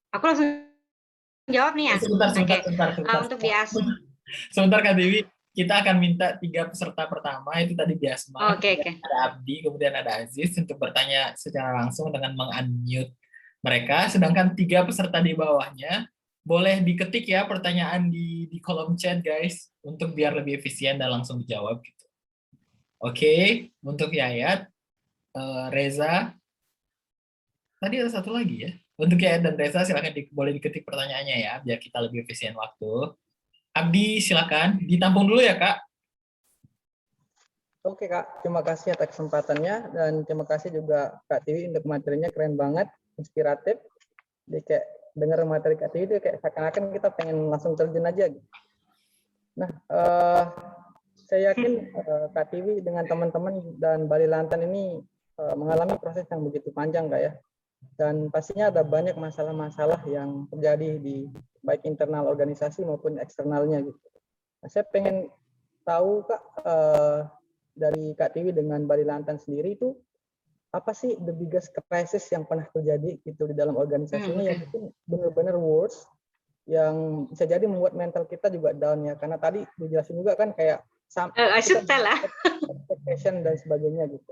Aku langsung jawab nih ya. Sebentar. Untuk Biasma. Sebentar Kak Dewi, kita akan minta 3 peserta pertama, itu tadi Biasma, Oke. ada Abdi, kemudian ada Aziz untuk bertanya secara langsung dengan meng-unmute mereka, sedangkan 3 peserta di bawahnya boleh diketik ya pertanyaan di kolom chat guys, untuk biar lebih efisien dan langsung dijawab gitu. Oke, untuk Yayat, Reza, tadi ada satu lagi ya. Untuk Yayat dan Reza silakan boleh diketik pertanyaannya ya, biar kita lebih efisien waktu. Abdi silakan, ditampung dulu ya Kak. Oke Kak, terima kasih atas kesempatannya dan terima kasih juga Kak Tiwi untuk materinya, keren banget, inspiratif. Jadi kayak dengar materi Kak Tiwi itu kayak seakan-akan kita pengen langsung terjun aja gitu. Nah, saya yakin Kak Tiwi dengan teman-teman dan Bali Lantan ini mengalami proses yang begitu panjang Kak ya. Dan pastinya ada banyak masalah-masalah yang terjadi di baik internal organisasi maupun eksternalnya gitu. Nah, saya pengen tahu Kak, dari Kak Tiwi dengan Bali Lantan sendiri itu apa sih the biggest crisis yang pernah terjadi gitu di dalam organisasinya yang mungkin benar-benar worse, yang bisa jadi membuat mental kita juga down ya, karena tadi dijelasin juga kan kayak expectation dan sebagainya gitu.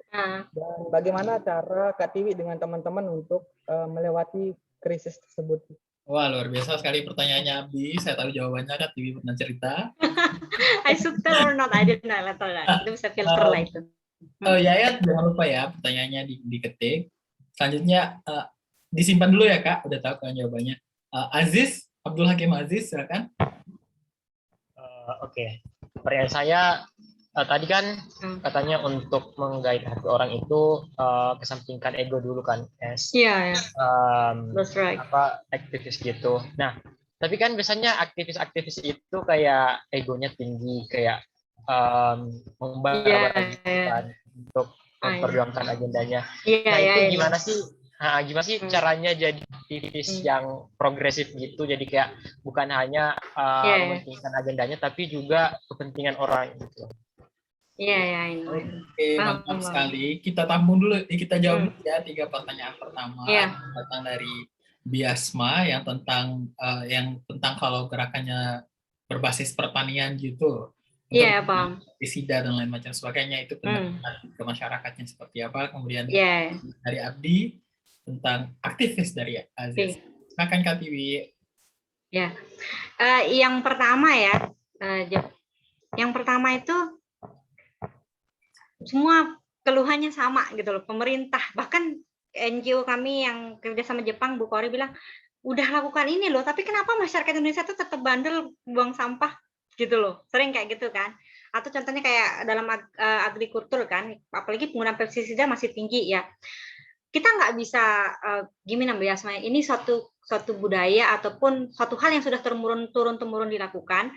Dan bagaimana cara Kak Tiwi dengan teman-teman untuk melewati krisis tersebut? Wah, luar biasa sekali pertanyaannya Abdi. Saya tahu jawabannya, Kak Tiwi pernah cerita. I should tell or not, I don't know. Itu bisa filter lah itu. Yayat, jangan lupa ya pertanyaannya diketik. Selanjutnya disimpan dulu ya Kak, udah tahu kan jawabannya. Aziz, Abdul Hakim Aziz, silakan. Oke. Pertanyaan saya tadi kan katanya untuk menggait hati orang itu kesampingkan ego dulu kan, that's right. Aktivis gitu. Nah, tapi kan biasanya aktivis-aktivis itu kayak egonya tinggi, kayak membara kan untuk memperjuangkan agendanya. Nah, itu gimana sih? Gimana sih caranya jadi aktivis yang progresif gitu, jadi kayak bukan hanya mementingkan agendanya tapi juga kepentingan orang gitu. Ini. Oke, mantap sekali. Kita tampung dulu, kita jawab ya 3 pertanyaan pertama datang dari Biasma yang tentang kalau gerakannya berbasis pertanian gitu. Bang. Pestisida dan lain macam sebagainya, itu ke masyarakatnya seperti apa. Kemudian dari Abdi tentang aktivis dari Aziz. Silakan Kak Tiwi. Yang pertama itu semua keluhannya sama gitu loh, pemerintah, bahkan NGO kami yang kerja sama Jepang, Bu Kori bilang udah lakukan ini loh, tapi kenapa masyarakat Indonesia tuh tetap bandel buang sampah gitu loh, sering kayak gitu kan. Atau contohnya kayak dalam agrikultur kan, apalagi penggunaan pestisida masih tinggi ya. Kita nggak bisa gimana Biasma, ini suatu budaya ataupun suatu hal yang sudah turun-temurun dilakukan,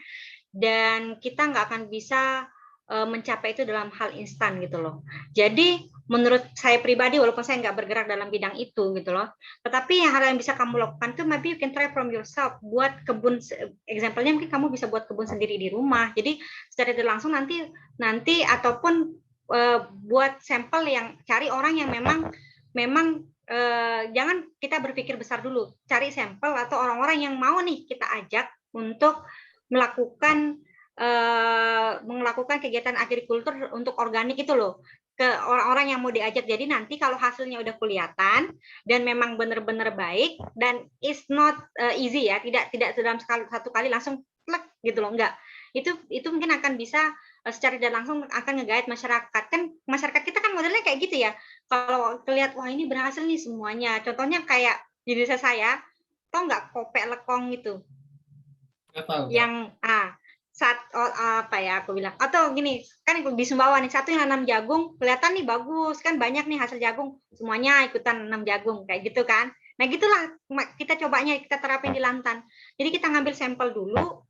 dan kita nggak akan bisa mencapai itu dalam hal instan gitu loh. Jadi menurut saya pribadi, walaupun saya nggak bergerak dalam bidang itu gitu loh, tetapi hal yang bisa kamu lakukan tuh maybe you can try from yourself. Buat kebun, example-nya mungkin kamu bisa buat kebun sendiri di rumah. Jadi secara tidak langsung nanti ataupun buat sampel, yang cari orang yang memang jangan kita berpikir besar dulu, cari sampel atau orang-orang yang mau nih kita ajak untuk melakukan kegiatan agrikultur untuk organik itu loh, ke orang-orang yang mau diajak. Jadi nanti kalau hasilnya udah kelihatan dan memang benar-benar baik dan it's not easy ya, tidak dalam satu kali langsung plek gitu loh, enggak. Itu mungkin akan bisa secara tidak langsung akan nge-guide masyarakat. Kan masyarakat kita kan modelnya kayak gitu ya. Kalau lihat wah ini berhasil nih semuanya. Contohnya kayak di desa saya, tau nggak kopek lekong itu? Yang apa ya aku bilang, atau gini kan di Sumbawa nih, satu yang nanam jagung kelihatan nih bagus kan, banyak nih hasil jagung, semuanya ikutan nanam jagung kayak gitu kan. Nah gitulah kita cobanya, kita terapin di Lantan. Jadi kita ngambil sampel dulu,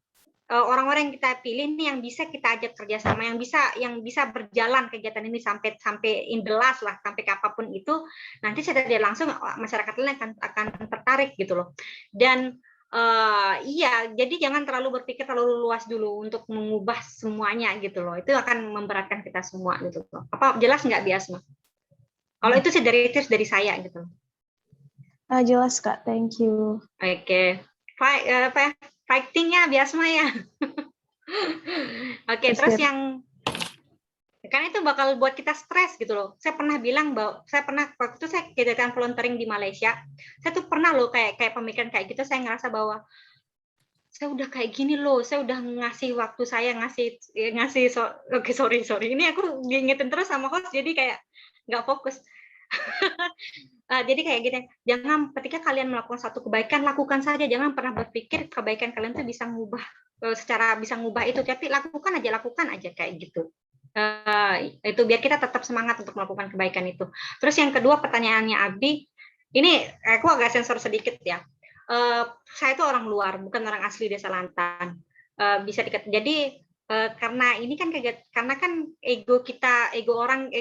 orang-orang yang kita pilih nih yang bisa kita ajak kerjasama, yang bisa berjalan kegiatan ini sampai in the last lah, sampai apapun itu, nanti secara langsung masyarakat lain akan tertarik gitu loh. Dan iya, jadi jangan terlalu berpikir terlalu luas dulu untuk mengubah semuanya gitu loh. Itu akan memberatkan kita semua gitu loh. Apa jelas nggak Biasma? Kalau itu sih dari saya gitu. Jelas Kak, thank you. Oke. Fighting-nya Biasma ya. Oke, terus yang karena itu bakal buat kita stres gitu loh. Saya pernah bilang bahwa waktu itu saya kegiatan volunteering di Malaysia, saya tuh pernah loh kayak pemikiran kayak gitu, saya ngerasa bahwa saya udah kayak gini loh, saya udah ngasih waktu saya, sorry ini aku ngingetin terus sama host jadi kayak nggak fokus. Jadi kayak gitu, jangan ketika kalian melakukan satu kebaikan, lakukan saja, jangan pernah berpikir kebaikan kalian tuh bisa ngubah itu, tapi lakukan aja kayak gitu. Itu biar kita tetap semangat untuk melakukan kebaikan itu. Terus yang kedua pertanyaannya Abi, ini aku agak sensor sedikit ya. Saya itu orang luar, bukan orang asli Desa Lantan. Bisa jadi karena ini kan karena kan ego orang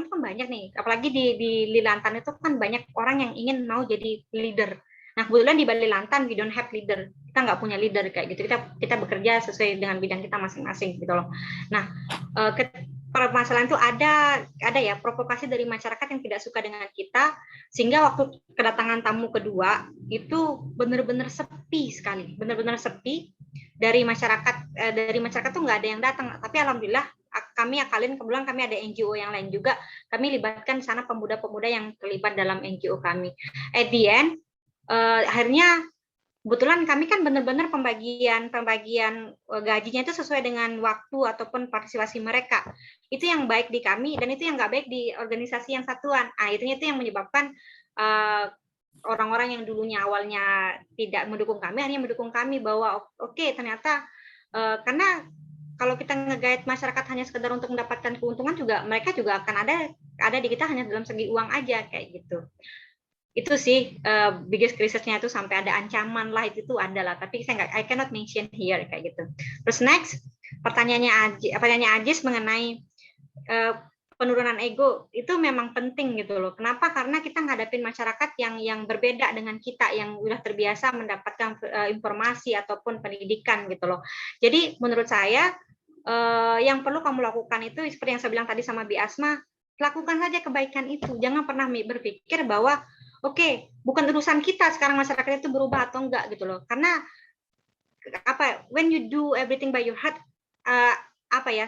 kan banyak nih, apalagi di Lantan itu kan banyak orang yang ingin mau jadi leader. Nah kebetulan di Bali Lantan we don't have leader, kita nggak punya leader kayak gitu, kita bekerja sesuai dengan bidang kita masing-masing gitu loh. Nah permasalahan itu ada ya provokasi dari masyarakat yang tidak suka dengan kita, sehingga waktu kedatangan tamu kedua itu benar-benar sepi sekali, benar-benar sepi dari masyarakat tuh nggak ada yang datang. Tapi alhamdulillah kami akalin, kebetulan kami ada NGO yang lain juga, kami libatkan sana pemuda-pemuda yang terlibat dalam NGO kami. At the end akhirnya kebetulan kami kan benar-benar pembagian gajinya itu sesuai dengan waktu ataupun partisipasi mereka. Itu yang baik di kami dan itu yang nggak baik di organisasi yang satuan. Itu yang menyebabkan orang-orang yang dulunya awalnya tidak mendukung kami akhirnya mendukung kami, bahwa oke, ternyata karena kalau kita nge-guide masyarakat hanya sekedar untuk mendapatkan keuntungan juga, mereka juga akan ada di kita hanya dalam segi uang aja kayak gitu. Itu sih biggest crisis-nya itu sampai ada ancaman lah, itu adalah, tapi I cannot mention here kayak gitu. Terus next pertanyaannya Ajis mengenai penurunan ego, itu memang penting gitu loh. Kenapa? Karena kita ngadapin masyarakat yang berbeda dengan kita, yang udah terbiasa mendapatkan informasi ataupun pendidikan gitu loh. Jadi menurut saya yang perlu kamu lakukan itu seperti yang saya bilang tadi sama Bi Asma, lakukan saja kebaikan itu. Jangan pernah berpikir bahwa oke, bukan urusan kita sekarang masyarakat itu berubah atau enggak gitu loh. Karena when you do everything by your heart,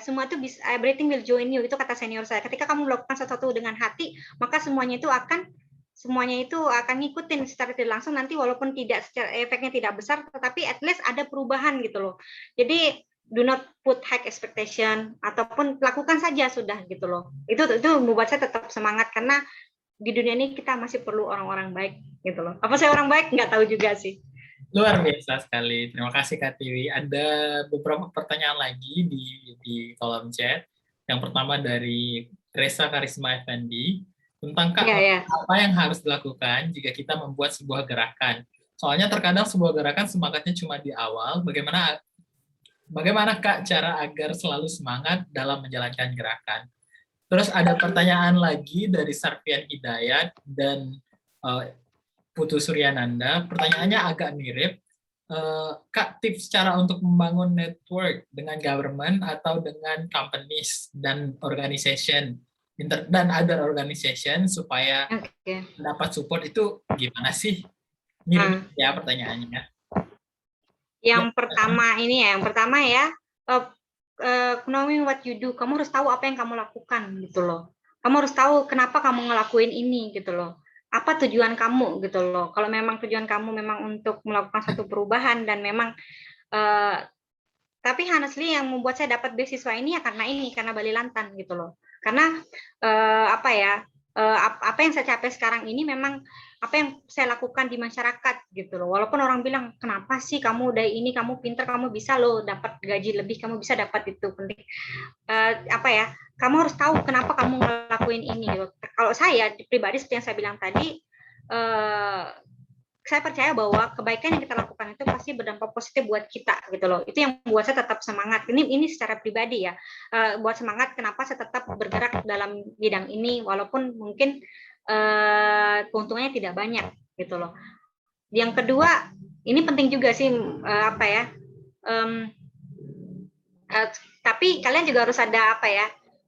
semua itu bisa, everything will join you, itu kata senior saya. Ketika kamu melakukan sesuatu dengan hati, maka semuanya itu akan ngikutin secara tidak langsung, nanti walaupun efeknya tidak besar, tetapi at least ada perubahan gitu loh. Jadi do not put high expectation, ataupun lakukan saja sudah gitu loh. Itu membuat saya tetap semangat, karena di dunia ini kita masih perlu orang-orang baik gitu loh. Apa saya orang baik? Nggak tahu juga sih. Luar biasa sekali. Terima kasih Kak Tiwi. Ada beberapa pertanyaan lagi di kolom chat. Yang pertama dari Reza Karisma Effendi tentang apa yang harus dilakukan jika kita membuat sebuah gerakan. Soalnya terkadang sebuah gerakan semangatnya cuma di awal. Bagaimana Kak cara agar selalu semangat dalam menjalankan gerakan? Terus ada pertanyaan lagi dari Sarfian Hidayat dan Putu Suryananda. Pertanyaannya agak mirip. Kak, tips cara untuk membangun network dengan government atau dengan companies dan organization dan other organization supaya dapat support itu gimana sih? Ini ya pertanyaannya. Yang pertama ya, knowing what you do. Kamu harus tahu apa yang kamu lakukan gitu loh. Kamu harus tahu kenapa kamu ngelakuin ini gitu loh. Apa tujuan kamu gitu loh. Kalau memang tujuan kamu memang untuk melakukan satu perubahan dan memang tapi honestly yang membuat saya dapat beasiswa ini ya karena Bali Lantan gitu loh. Karena apa yang saya capai sekarang ini memang apa yang saya lakukan di masyarakat gitu loh. Walaupun orang bilang kenapa sih kamu udah ini, kamu pinter, kamu bisa loh dapat gaji lebih, kamu bisa dapat itu penting. Kamu harus tahu kenapa kamu ngelakuin ini gitu. Kalau saya pribadi seperti yang saya bilang tadi, saya percaya bahwa kebaikan yang kita lakukan itu pasti berdampak positif buat kita gitu loh. Itu yang buat saya tetap semangat. Ini secara pribadi ya. Buat semangat kenapa saya tetap bergerak dalam bidang ini walaupun mungkin keuntungannya tidak banyak gitu loh. Yang kedua, ini penting juga sih tapi kalian juga harus ada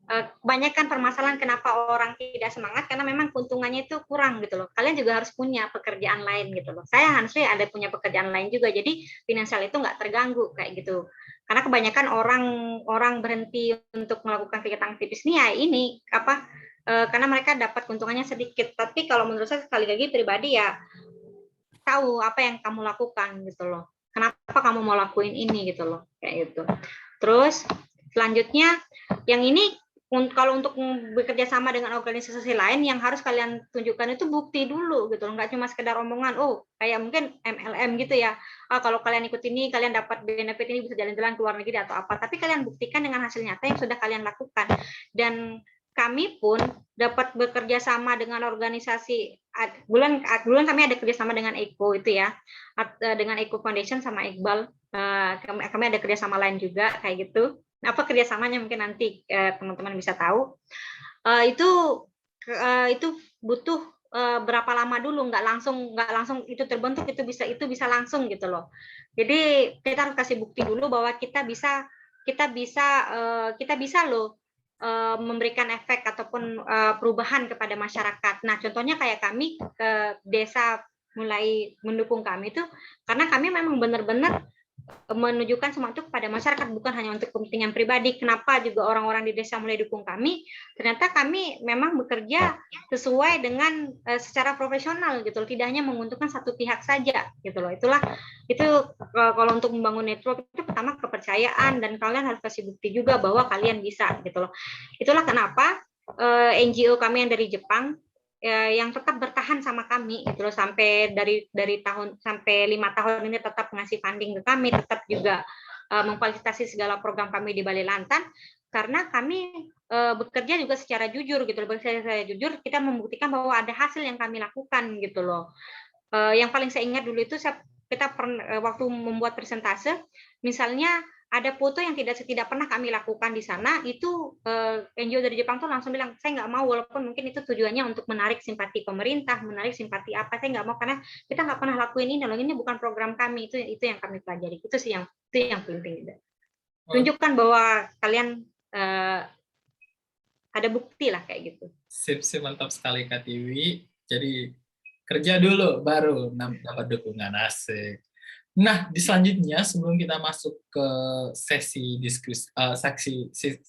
kebanyakan permasalahan kenapa orang tidak semangat karena memang keuntungannya itu kurang gitu loh. Kalian juga harus punya pekerjaan lain gitu loh. Saya harusnya ada punya pekerjaan lain juga, jadi finansial itu nggak terganggu kayak gitu. Karena kebanyakan orang berhenti untuk melakukan kegiatan aktivis ini ya ini karena mereka dapat keuntungannya sedikit. Tapi kalau menurut saya sekali lagi pribadi ya tahu apa yang kamu lakukan gitu loh. Kenapa kamu mau lakuin ini gitu loh kayak gitu. Terus selanjutnya yang ini kalau untuk bekerja sama dengan organisasi lain yang harus kalian tunjukkan itu bukti dulu gitu, nggak cuma sekedar omongan, kayak mungkin MLM gitu ya, kalau kalian ikut ini kalian dapat benefit ini bisa jalan-jalan ke luar negeri atau apa, tapi kalian buktikan dengan hasil nyata yang sudah kalian lakukan. Dan kami pun dapat bekerja sama dengan organisasi, bulan kami ada kerjasama dengan Eko itu ya, dengan Eko Foundation sama Iqbal, kami ada kerjasama lain juga kayak gitu. Apa kerjasamanya mungkin nanti teman-teman bisa tahu. Itu butuh berapa lama dulu, nggak langsung itu terbentuk itu bisa langsung gitu loh. Jadi kita harus kasih bukti dulu bahwa kita bisa loh memberikan efek ataupun perubahan kepada masyarakat. Nah contohnya kayak kami ke desa mulai mendukung kami itu karena kami memang benar-benar menunjukkan semua itu kepada masyarakat, bukan hanya untuk kepentingan pribadi. Kenapa juga orang-orang di desa mulai dukung kami? Ternyata kami memang bekerja sesuai dengan secara profesional gitu loh, tidak hanya menguntungkan satu pihak saja gitu loh. Itu kalau untuk membangun network itu pertama kepercayaan dan kalian harus kasih bukti juga bahwa kalian bisa gitu loh. Itulah kenapa NGO kami yang dari Jepang yang tetap bertahan sama kami gitu loh sampai dari tahun sampai 5 tahun ini tetap ngasih funding ke kami, tetap juga memfasilitasi segala program kami di Bali Lantan karena kami bekerja juga secara jujur gitu loh. Saya jujur, kita membuktikan bahwa ada hasil yang kami lakukan gitu loh. Yang paling saya ingat dulu itu kita waktu membuat presentase, misalnya ada foto yang tidak pernah kami lakukan di sana, itu NGO dari Jepang tuh langsung bilang, saya nggak mau, walaupun mungkin itu tujuannya untuk menarik simpati pemerintah, menarik simpati apa, saya nggak mau karena kita nggak pernah lakuin ini, loh ini bukan program kami, itu yang kami pelajari, itu yang penting. Tunjukkan bahwa kalian ada bukti lah kayak gitu. Sip, mantap sekali Kak Tiwi. Jadi kerja dulu baru dapat dukungan, asik. Nah, di selanjutnya sebelum kita masuk ke sesi diskusi,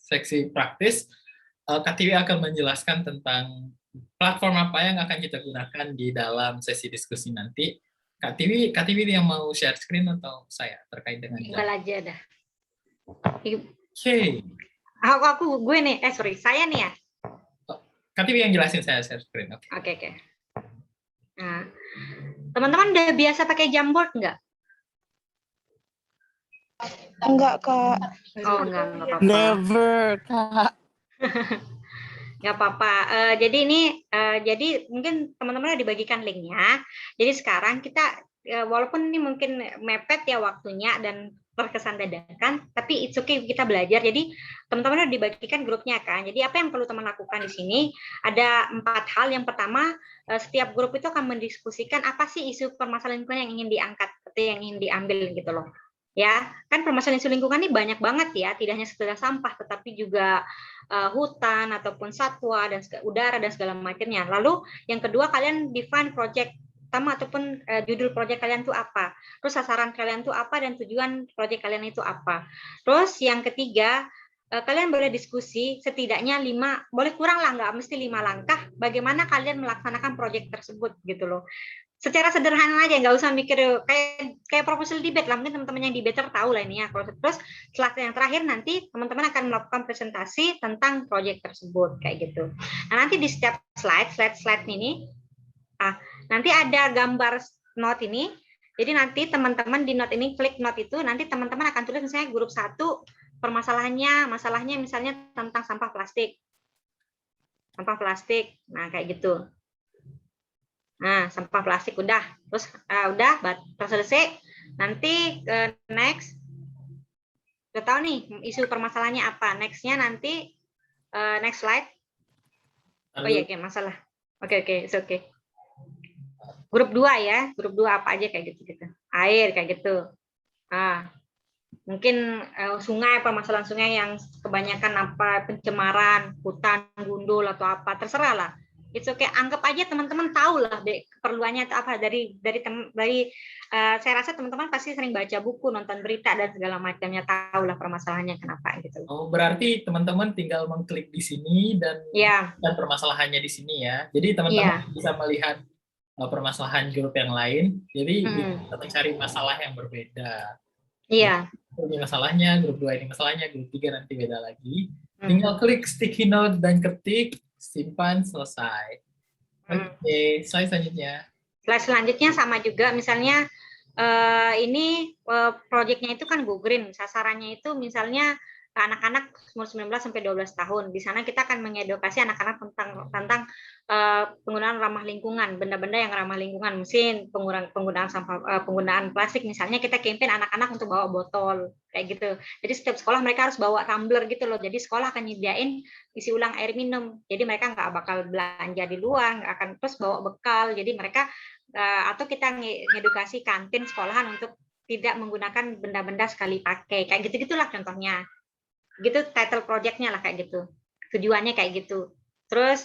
seksi praktis, Kak Tiwi akan menjelaskan tentang platform apa yang akan kita gunakan di dalam sesi diskusi nanti. Kak Tiwi yang mau share screen atau saya terkait dengan itu? Tinggal aja dah. Oke. Gue nih, saya nih ya. Kak Tiwi yang jelasin, saya share screen. Oke. Nah, teman-teman udah biasa pakai Jamboard nggak? Enggak, Kak. Oh, enggak apa-apa. Never, Kak. Nggak apa-apa. Jadi mungkin teman-teman udah dibagikan linknya. Jadi sekarang kita, walaupun ini mungkin mepet ya waktunya dan terkesan dadakan, tapi it's okay kita belajar. Jadi teman-teman udah dibagikan grupnya kan. Jadi apa yang perlu teman lakukan di sini? Ada 4 hal. Yang pertama, setiap grup itu akan mendiskusikan apa sih isu permasalahan lingkungan yang ingin diangkat, atau yang ingin diambil gitu loh. Ya, kan permasalahan isu lingkungan ini banyak banget ya, tidak hanya sekedar sampah, tetapi juga hutan ataupun satwa dan udara dan segala macamnya. Lalu yang kedua, kalian define project utama ataupun judul project kalian itu apa. Terus sasaran kalian itu apa dan tujuan project kalian itu apa. Terus yang ketiga, kalian boleh diskusi setidaknya 5, boleh kurang lah, nggak mesti 5 langkah, bagaimana kalian melaksanakan project tersebut gitu loh. Secara sederhana aja, nggak usah mikir kayak proposal debate lah, mungkin teman-teman yang debater tahu lah ini ya. Terus setelah yang terakhir nanti teman-teman akan melakukan presentasi tentang proyek tersebut kayak gitu. Nah, nanti di setiap slide ini nanti ada gambar note ini. Jadi nanti teman-teman di note ini klik note itu, nanti teman-teman akan tulis misalnya grup 1 masalahnya misalnya tentang sampah plastik. Nah kayak gitu. Nah, sampah plastik udah, terus udah selesai. Nanti next, udah tahu nih isu permasalahannya apa. Nextnya nanti next slide. Oh iya, masalah. Oke, it's okay. Grup 2 ya, grup 2 apa aja kayak gitu. Air kayak gitu. Mungkin sungai, permasalahan sungai yang kebanyakan apa, pencemaran, hutan gundul atau apa, terserah lah. It's okay, anggap aja teman-teman tahu lah keperluannya apa dari saya rasa teman-teman pasti sering baca buku, nonton berita dan segala macamnya, tahu lah permasalahannya kenapa gitu. Oh, berarti teman-teman tinggal mengklik di sini dan permasalahannya di sini ya. Jadi teman-teman bisa melihat permasalahan grup yang lain. Jadi bisa mencari masalah yang berbeda. Iya. Ini masalahnya, grup 2 ini masalahnya, grup 3 nanti beda lagi. Tinggal klik sticky note dan ketik, simpan, selesai. Oke, slide selanjutnya. Slide selanjutnya sama juga, misalnya ini proyeknya itu kan Go Green, sasarannya itu misalnya anak-anak umur 19 sampai 12 tahun. Di sana kita akan mengedukasi anak-anak tentang penggunaan ramah lingkungan, benda-benda yang ramah lingkungan, mesin, penggunaan plastik. Misalnya kita campaign anak-anak untuk bawa botol kayak gitu. Jadi setiap sekolah mereka harus bawa tumbler gitu loh. Jadi sekolah akan nyediain isi ulang air minum. Jadi mereka nggak bakal belanja di luar, nggak akan terus bawa bekal. Jadi mereka atau kita ngedukasi kantin sekolahan untuk tidak menggunakan benda-benda sekali pakai. Kayak gitu-gitulah contohnya. Gitu title projectnya lah kayak gitu, tujuannya kayak gitu. Terus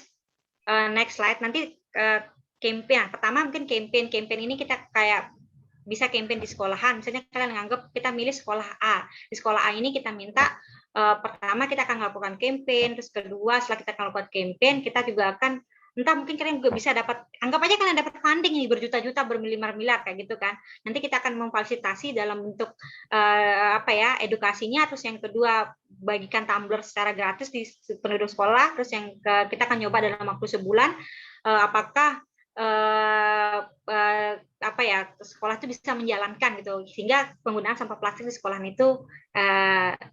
next slide nanti campaign. Pertama mungkin campaign ini kita kayak bisa campaign di sekolahan. Misalnya kalian nganggap kita milih sekolah A, di sekolah A ini kita minta pertama kita akan melakukan campaign, terus kedua setelah kita melakukan campaign kita juga akan entah mungkin kalian juga bisa dapat, anggap aja kalian dapat funding nih berjuta-juta, bermiliar-miliar kayak gitu kan. Nanti kita akan memfasilitasi dalam bentuk edukasinya. Terus yang kedua bagikan tumbler secara gratis di penduduk sekolah. Terus yang kita akan nyoba dalam waktu sebulan apakah sekolah itu bisa menjalankan gitu sehingga penggunaan sampah plastik di sekolahan itu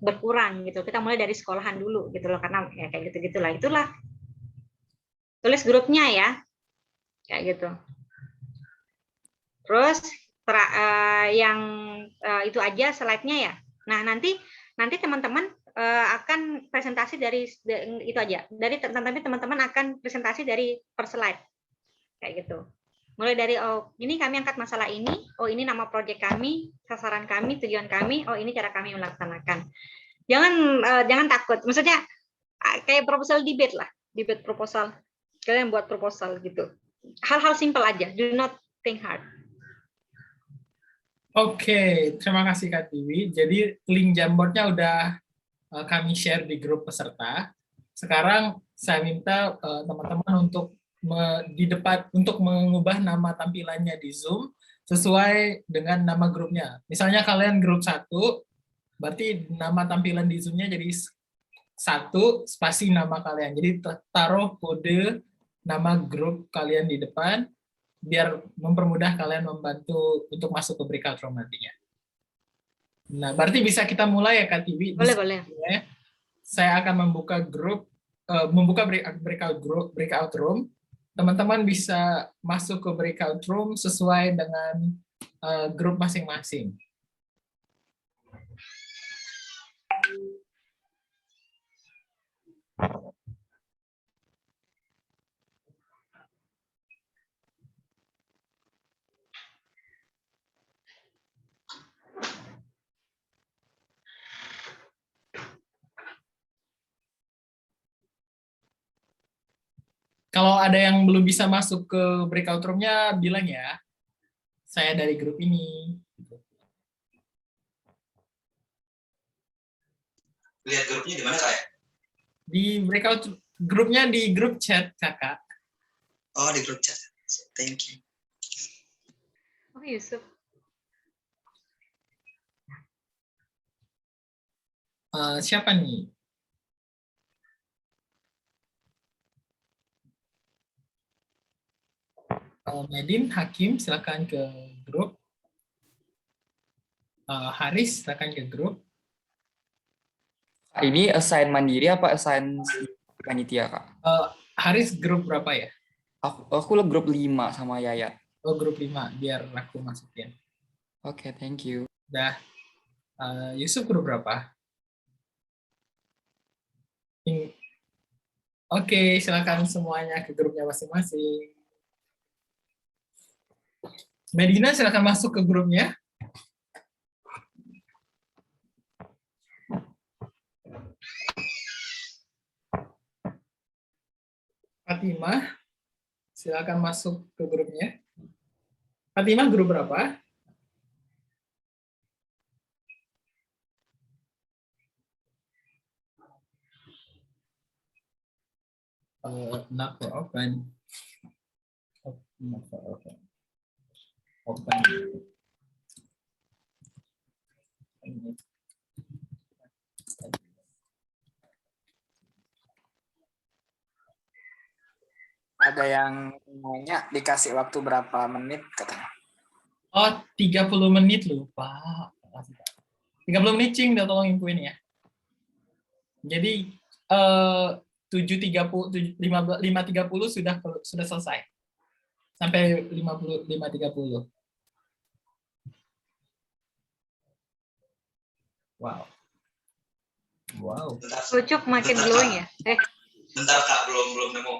berkurang gitu. Kita mulai dari sekolahan dulu gitu loh, karena ya kayak gitu-gitulah. Itulah tulis grupnya ya, kayak gitu. Terus itu aja slide-nya ya. Nah nanti teman-teman akan presentasi dari itu aja. Dari teman-teman akan presentasi dari per slide, kayak gitu. Mulai dari ini kami angkat masalah ini, ini nama proyek kami, sasaran kami, tujuan kami, ini cara kami melaksanakan. Jangan takut. Maksudnya kayak proposal debate lah, debate proposal. Kalian buat proposal gitu. Hal-hal simpel aja. Do not think hard. Oke, terima kasih Kak Tiwi. Jadi link Jamboardnya udah kami share di grup peserta. Sekarang saya minta teman-teman untuk untuk mengubah nama tampilannya di Zoom sesuai dengan nama grupnya. Misalnya kalian grup 1, berarti nama tampilan di Zoom-nya jadi 1 spasi nama kalian. Jadi taruh kode nama grup kalian di depan biar mempermudah kalian membantu untuk masuk ke breakout room nantinya. Nah, berarti bisa kita mulai ya Kak Tiwi. Boleh. Saya akan membuka breakout room. Teman-teman bisa masuk ke breakout room sesuai dengan grup masing-masing. Kalau ada yang belum bisa masuk ke breakout room-nya, bilang ya. Saya dari grup ini. Lihat grupnya di mana, Kak? Di breakout grupnya di grup chat, Kakak. Oh, di grup chat. Thank you. Oh, Yusuf. Siapa nih? Medin, Hakim, silakan ke grup. Haris, silakan ke grup. Ini assign mandiri apa assign panitia, Kak? Haris grup berapa ya? Aku grup 5 sama Yayat. Oh, grup 5, biar aku masukin. Oke, thank you. Udah. Yusuf grup berapa? Oke, silakan semuanya ke grupnya masing-masing. Medina, silakan masuk ke grupnya. Fatimah, silakan masuk ke grupnya. Fatimah grup berapa? Not for open. Not for open. Open. Ada yang nanya dikasih waktu berapa menit katanya. Oh, 30 menit lupa. 30 menit, Cing, udah tolong infoin ya. Jadi 5:30 sudah selesai. Sampai 5:30. Wow. Wow. Ucup makin glowing ya. Bentar, Kak, belum nemu.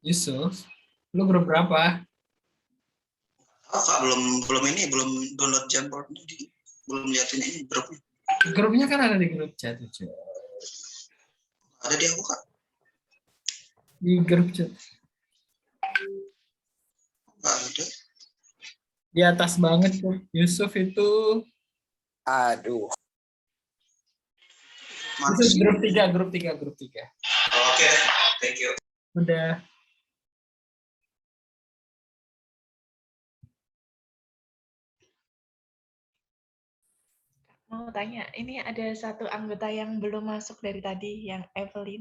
Yusuf, lu grup berapa? Oh, Kak, belum download Jamboard-nya, belum liatin ini grupnya. Grupnya kan ada di grup chat. Ada di aku, Kak. Di grup chat. Nggak ada. Di atas banget tuh. Yusuf itu. Aduh. Yusuf grup 3. Oke, thank you. Udah. Mau tanya, ini ada satu anggota yang belum masuk dari tadi, yang Evelyn.